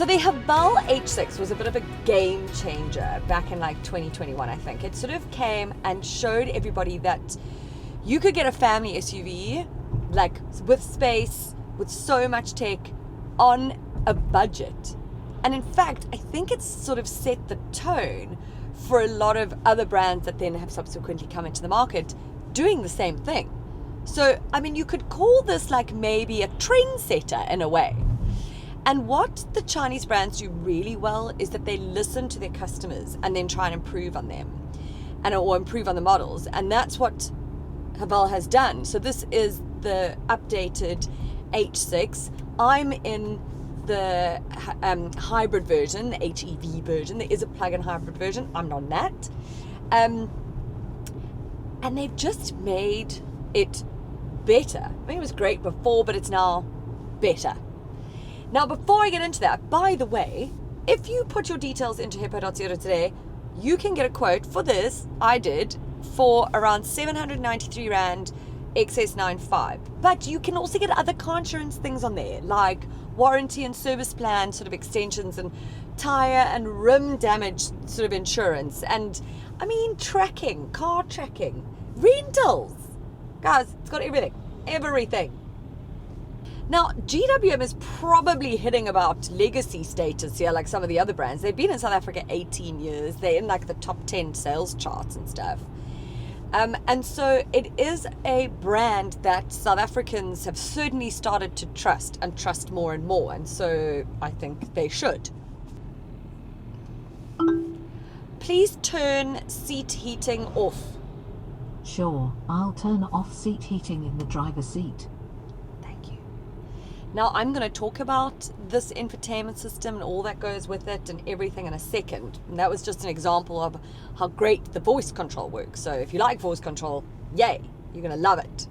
So the Haval H6 was a bit of a game changer back in like 2021, I think. It sort of came and showed everybody that you could get a family SUV, like with space, with so much tech, on a budget. And in fact, I think it's sort of set the tone for a lot of other brands that then have subsequently come into the market doing the same thing. So, I mean, you could call this like maybe a trendsetter in a way. And what the Chinese brands do really well is that they listen to their customers and then try and improve on them or improve on the models. And that's what Haval has done. So this is the updated H6. I'm in the hybrid version, the HEV version. There is a plug-in hybrid version. I'm not on that. And they've just made it better. I mean, it was great before, but it's now better. Now, before I get into that, by the way, if you put your details into hippo.co today, you can get a quote for this. I did for around 793 Rand XS95. But you can also get other car insurance things on there, like warranty and service plan sort of extensions and tire and rim damage sort of insurance. And I mean, tracking, car tracking, rentals. Guys, it's got everything. Now, GWM is probably hitting about legacy status here, like some of the other brands. They've been in South Africa 18 years. They're in like the top 10 sales charts and stuff. And so it is a brand that South Africans have certainly started to trust and trust more and more. And so I think they should. Please turn seat heating off. Sure, I'll turn off seat heating in the driver's seat. Now, I'm going to talk about this infotainment system and all that goes with it and everything in a second. And that was just an example of how great the voice control works. So if you like voice control, yay, you're going to love it.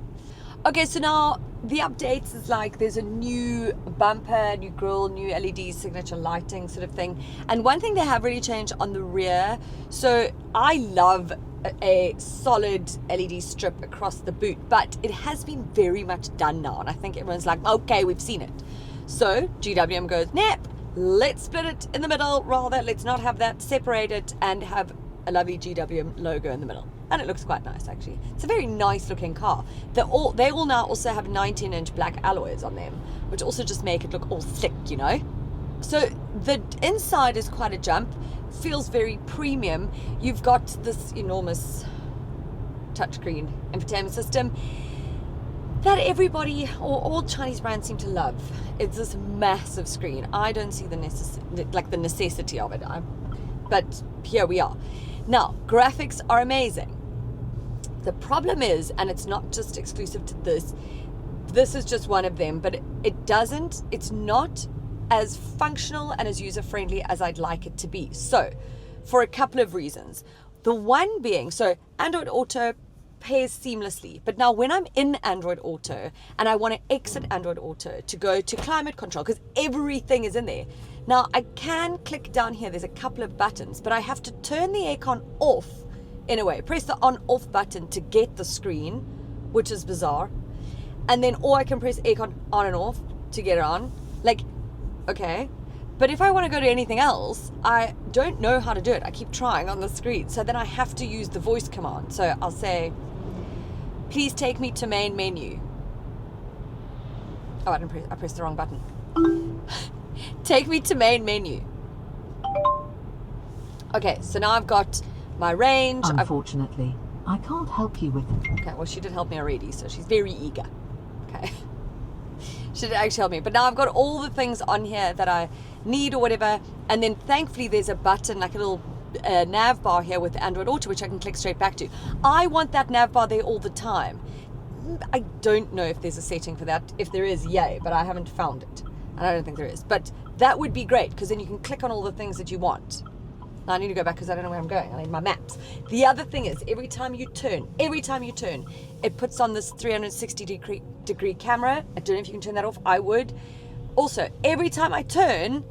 Okay, so now the updates is like there's a new bumper, new grille, new LED signature lighting sort of thing. And one thing they have really changed on the rear. So I love a solid LED strip across the boot, but it has been very much done now, and I think everyone's like, okay, we've seen it. So GWM goes, nap, let's split it in the middle, rather let's not have that, separate it and have a lovely GWM logo in the middle. And it looks quite nice, actually. It's a very nice looking car. They all now also have 19-inch black alloys on them, which also just make it look all slick, you know. So the inside is quite a jump. Feels very premium. You've got this enormous touchscreen infotainment system that everybody or all Chinese brands seem to love. It's this massive screen. I don't see the necessity of it. But here we are. Now, graphics are amazing. The problem is, and it's not just exclusive to this is just one of them, but it's not as functional and as user-friendly as I'd like it to be. So, for a couple of reasons. The one being, so Android Auto pairs seamlessly, but now when I'm in Android Auto and I want to exit Android Auto to go to climate control, because everything is in there. Now, I can click down here, there's a couple of buttons, but I have to turn the aircon off in a way. Press the on-off button to get the screen, which is bizarre. And then, or I can press aircon on and off to get it on. Like, okay, but if I want to go to anything else, I don't know how to do it. I keep trying on the screen, so then I have to use the voice command. So I'll say, please take me to main menu. Oh, I pressed the wrong button. Take me to main menu. Okay, so now I've got my range. Unfortunately, I can't help you with it. Okay, well, she did help me already, so she's very eager. Okay. She did actually help me. But now I've got all the things on here that I need or whatever. And then thankfully there's a button, like a little nav bar here with Android Auto, which I can click straight back to. I want that nav bar there all the time. I don't know if there's a setting for that. If there is, yay, but I haven't found it. And I don't think there is. But that would be great, because then you can click on all the things that you want. Now I need to go back because I don't know where I'm going. I need my maps. The other thing is, every time you turn, it puts on this 360-degree camera. I don't know if you can turn that off. I would. Also, every time I turn,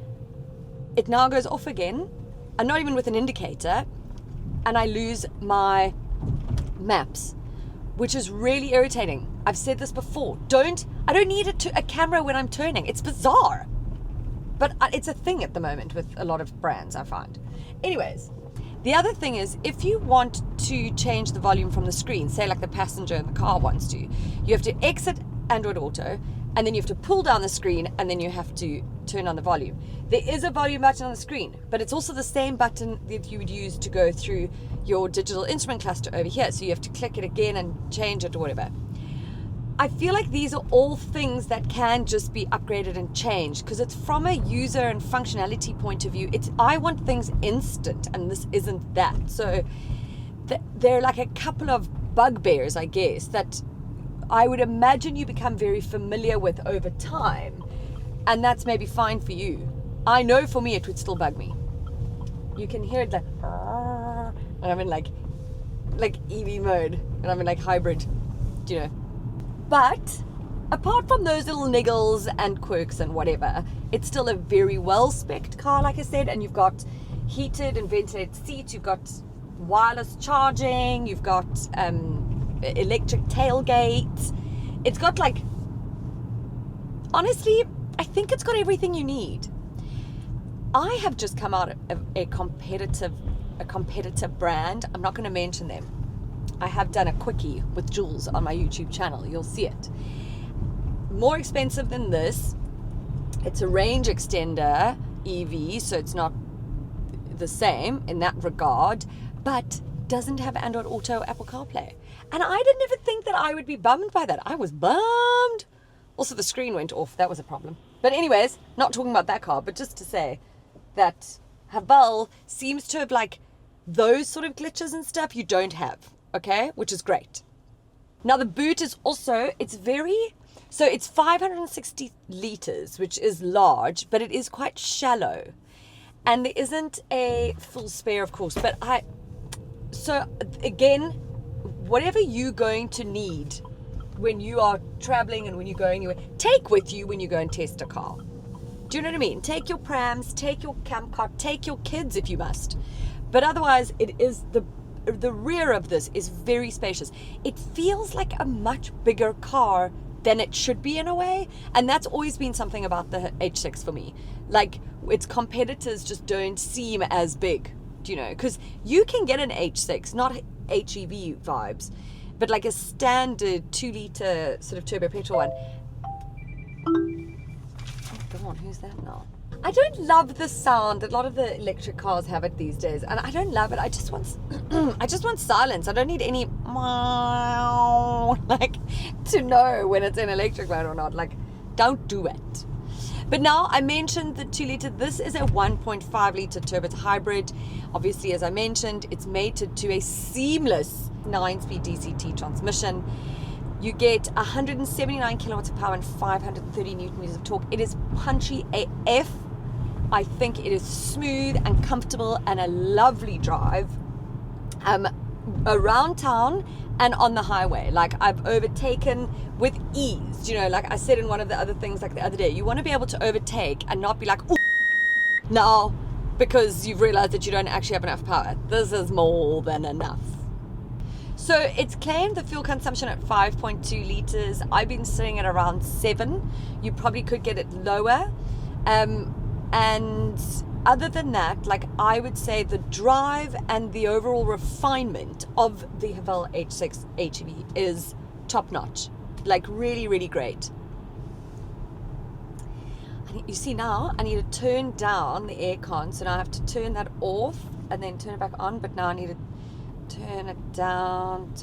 it now goes off again, and not even with an indicator, and I lose my maps, which is really irritating. I've said this before. I don't need a camera when I'm turning. It's bizarre. But it's a thing at the moment with a lot of brands, I find. Anyways, the other thing is, if you want to change the volume from the screen, say like the passenger in the car wants to, you have to exit Android Auto, and then you have to pull down the screen, and then you have to turn on the volume. There is a volume button on the screen, but it's also the same button that you would use to go through your digital instrument cluster over here. So you have to click it again and change it or whatever. I feel like these are all things that can just be upgraded and changed, because it's from a user and functionality point of view. I want things instant, and this isn't that. So there are like a couple of bugbears, I guess, that I would imagine you become very familiar with over time, and that's maybe fine for you. I know for me it would still bug me. You can hear it like, and I'm in like EV mode, and I'm in like hybrid, you know. But apart from those little niggles and quirks and whatever, it's still a very well-spec'd car, like I said, and you've got heated and ventilated seats, you've got wireless charging, you've got electric tailgate. It's got like, honestly, I think it's got everything you need. I have just come out of a competitive brand. I'm not going to mention them. I have done a quickie with Jules on my YouTube channel. You'll see it. More expensive than this. It's a range extender EV, so it's not the same in that regard, but doesn't have Android Auto, Apple CarPlay. And I didn't ever think that I would be bummed by that. I was bummed. Also, the screen went off. That was a problem. But anyways, not talking about that car, but just to say that Haval seems to have like those sort of glitches and stuff you don't have, okay? Which is great. Now the boot is also, it's 560 liters, which is large, but it is quite shallow. And there isn't a full spare, of course, but so again, whatever you're going to need when you are traveling and when you're going anywhere, take with you when you go and test a car. Do you know what I mean? Take your prams, take your camp car, take your kids if you must. But otherwise, it is the rear of this is very spacious. It feels like a much bigger car than it should be in a way. And that's always been something about the H6 for me. Like, its competitors just don't seem as big, do you know? Because you can get an H6, not HEV vibes, but like a standard 2-liter sort of turbo petrol one. Oh, go on, who's that now? I don't love the sound. A lot of the electric cars have it these days, and I don't love it. I just want silence. I don't need any like to know when it's in electric mode or not. Like, don't do it. But now I mentioned the 2-liter. This is a 1.5-liter turbo. It's hybrid. Obviously, as I mentioned, it's mated to a seamless 9-speed DCT transmission. You get 179 kilowatts of power and 530 newton meters of torque. It is punchy AF. I think it is smooth and comfortable and a lovely drive around town and on the highway. Like, I've overtaken with ease. You know, like I said in one of the other things, like the other day, you want to be able to overtake and not be like, ooh, now, because you've realized that you don't actually have enough power. This is more than enough. So it's claimed the fuel consumption at 5.2 liters. I've been sitting at around 7. You probably could get it lower. And other than that, like, I would say the drive and the overall refinement of the Haval H6 HEV is top notch. Like, really, really great. You see now, I need to turn down the aircon. So now I have to turn that off and then turn it back on. But now I need to turn it down.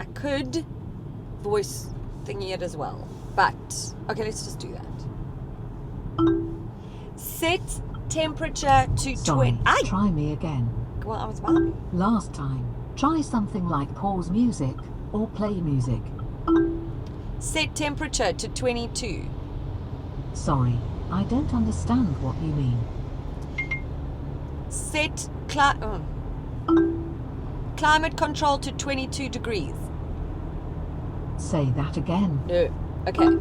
I could voice thingy it as well. But, okay, let's just do that. Set temperature to 20. Try me again. Well, I was wrong. Last time, try something like pause music or play music. Set temperature to 22. Sorry, I don't understand what you mean. Set climate control to 22 degrees. Say that again. No. Okay.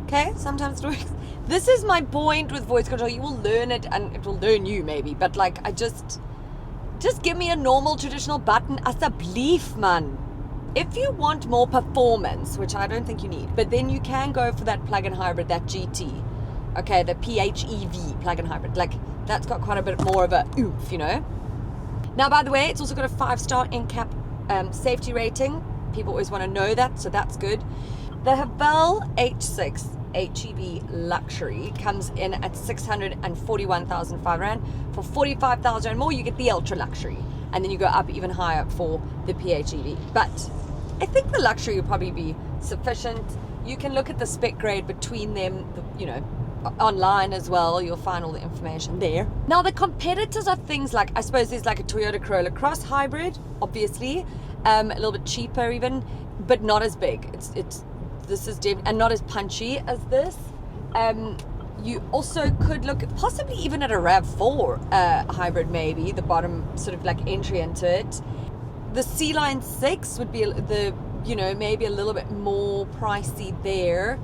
Okay, sometimes it works. This is my point with voice control. You will learn it and it will learn you maybe. But like, I just give me a normal traditional button. Asseblief, man. If you want more performance, which I don't think you need, but then you can go for that plug-in hybrid, that GT. Okay, the PHEV, plug-in hybrid. Like, that's got quite a bit more of a oomph, you know? Now, by the way, it's also got a 5-star NCAP safety rating. People always want to know that, so that's good. The Haval H6 HEV Luxury comes in at 641,500 Rand. For 45,000 more, you get the Ultra Luxury. And then you go up even higher for the PHEV. But I think the Luxury will probably be sufficient. You can look at the spec grade between them, you know, online as well. You'll find all the information there. Now, the competitors are things like, I suppose there's like a Toyota Corolla Cross Hybrid, obviously, a little bit cheaper even, but not as big. This is and not as punchy as this. You also could look at possibly even at a RAV4 hybrid, maybe the bottom sort of like entry into it. The C-Line 6 would be the, you know, maybe a little bit more pricey there.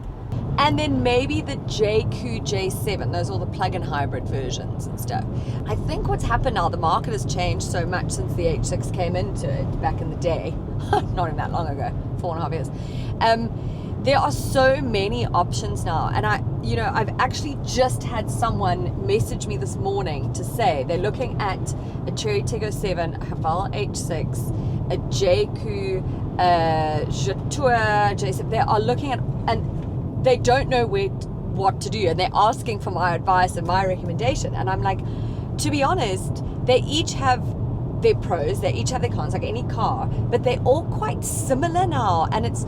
And then maybe the JQ J7, those are all the plug-in hybrid versions and stuff. I think what's happened now, the market has changed so much since the H6 came into it back in the day. Not even that long ago, 4.5 years. There are so many options now, and I've actually just had someone message me this morning to say they're looking at a Cherry Tiggo 7, a Haval H6, a JQ, Jetour J7. They are looking at, and they don't know what to do, and they're asking for my advice and my recommendation. And I'm like, to be honest, they each have their pros, they each have their cons, like any car, but they're all quite similar now, and it's,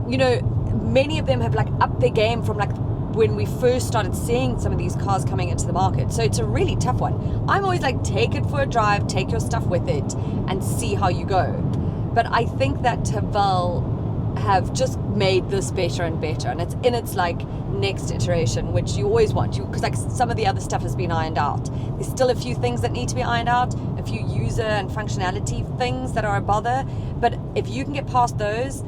you know, many of them have like upped their game from like when we first started seeing some of these cars coming into the market. So it's a really tough one. I'm always like, take it for a drive, take your stuff with it and see how you go. But I think that Haval have just made this better and better, and it's in its like next iteration, which you always want, because like some of the other stuff has been ironed out. There's still a few things that need to be ironed out, a few user and functionality things that are a bother, but if you can get past those,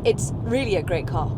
it's really a great car.